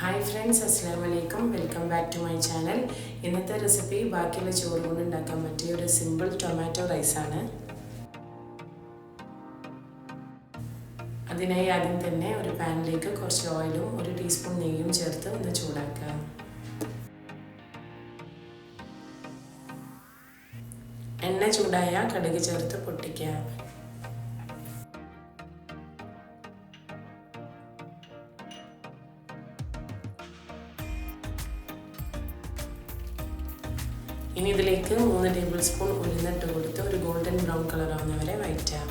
Hi friends, Assalamualaikum. Welcome back to my channel. ഇന്നത്തെ recipe ബാക്കിയുള്ള ചോറ് കൊണ്ട് ഉണ്ടാക്കാൻ പറ്റിയ ഒരു സിമ്പിൾ ടൊമാറ്റോ റൈസ് ആണ്. അതിനായി ആദ്യം തന്നെ ഒരു പാനിലേക്ക് കുറച്ച് ഓയിലും ഒരു ടീസ്പൂൺ നെയ്യും ചേർത്ത് ഒന്ന് ചൂടാക്കുക. എണ്ണ ചൂടായ കടുക് ചേർത്ത് പൊട്ടിക്കുക. ഇനി ഇതിലേക്ക് 3 ടേബിൾ സ്പൂൺ ഉഴുന്നിട്ട് കൊടുത്ത് ഒരു ഗോൾഡൻ ബ്രൗൺ കളർ ആവുന്നവരെ വഴറ്റാം.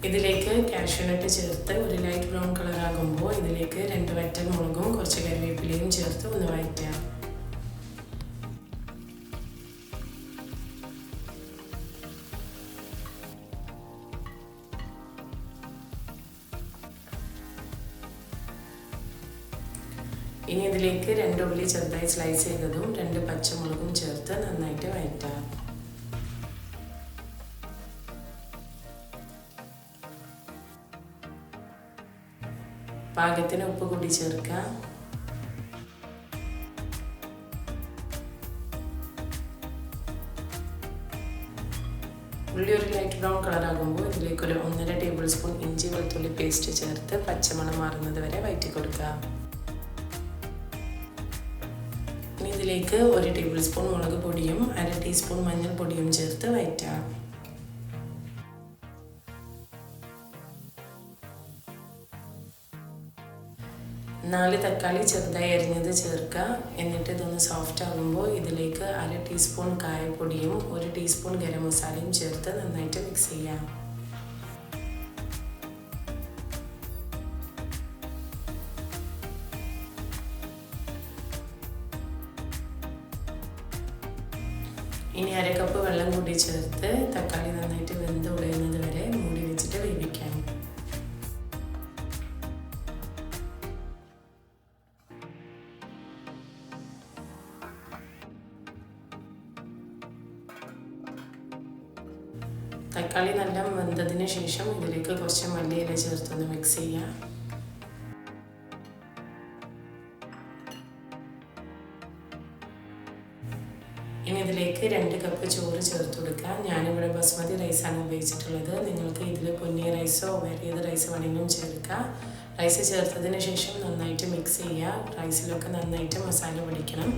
ഇതിലേക്ക് കാഷ്യൂനട്ട് ചേർത്ത് ഒരു ലൈറ്റ് ബ്രൗൺ കളർ ആകുമ്പോൾ ഇതിലേക്ക് 2 വറ്റൽ മുളകും കുറച്ച് കറിവേപ്പിലയും ചേർത്ത് ഒന്ന് വഴറ്റാം. ഇനി ഇതിലേക്ക് 2 ഉള്ളി ചെറുതായി സ്ലൈസ് ചെയ്തതും 2 പച്ചമുളകും ചേർത്ത് നന്നായിട്ട് വഴറ്റാം. പാകത്തിന് ഉപ്പ് കൂടി ചേർക്കാം. ഉള്ളി ഒരു ലൈറ്റ് ബ്രൗൺ കളർ ആകുമ്പോൾ ഇതിലേക്ക് ഒരു 1.5 ടേബിൾ സ്പൂൺ ഇഞ്ചി വെളുത്തുള്ളി പേസ്റ്റ് ചേർത്ത് പച്ചമണം മാറുന്നത് വരെ വഴറ്റി കൊടുക്കാം. ഇതിലേക്ക് 1 ടേബിൾ സ്പൂൺ മുളക് പൊടിയും 1/2 ടീസ്പൂൺ മഞ്ഞൾപ്പൊടിയും ചേർത്ത് വഴറ്റാം. നാല് തക്കാളി ചെറുതായി അരിഞ്ഞത് ചേർക്കുക. എന്നിട്ട് ഇതൊന്ന് സോഫ്റ്റ് ആകുമ്പോൾ ഇതിലേക്ക് 1/2 ടീസ്പൂൺ കായപ്പൊടിയും 1 ടീസ്പൂൺ ഗരം മസാലയും ചേർത്ത് നന്നായിട്ട് മിക്സ് ചെയ്യാം. ഇനി 1/2 കപ്പ് വെള്ളം കൂടി ചേർത്ത് തക്കാളി നന്നായിട്ട് വെന്ത് ഉടയുന്നത് വരെ മൂടി വെച്ചിട്ട് വേവിക്കാം. തക്കാളി നല്ല വെന്തതിന് ശേഷം ഇതിലേക്ക് കുറച്ച് മല്ലിയില ചേർത്തൊന്ന് മിക്സ് ചെയ്യാം. ഇനി ഇതിലേക്ക് 2 കപ്പ് ചോറ് ചേർത്ത് കൊടുക്കാം. ഞാനിവിടെ ബസ്മതി റൈസാണ് ഉപയോഗിച്ചിട്ടുള്ളത്. നിങ്ങൾക്ക് ഇതിൽ പൊന്നിയ റൈസോ വേറെ ഏത് റൈസ് വേണമെങ്കിലും ചേർക്കാം. റൈസ് ചേർത്തതിന് ശേഷം നന്നായിട്ട് മിക്സ് ചെയ്യുക. റൈസിലൊക്കെ നന്നായിട്ട് മസാല പിടിക്കണം.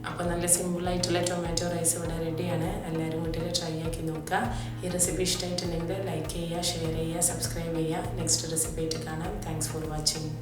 അപ്പോൾ നല്ല സിമ്പിളായിട്ടുള്ള ടൊമാറ്റോ റൈസ് ഇവിടെ റെഡിയാണ്. എല്ലാവരും വീട്ടിൽ ട്രൈ ആക്കി നോക്കുക. ഈ റെസിപ്പി ഇഷ്ടമായിട്ടുണ്ടെങ്കിൽ ലൈക്ക് ചെയ്യുക, ഷെയർ ചെയ്യുക, സബ്സ്ക്രൈബ് ചെയ്യുക. നെക്സ്റ്റ് റെസിപ്പി ആയിട്ട് കാണാം. Thanks for watching.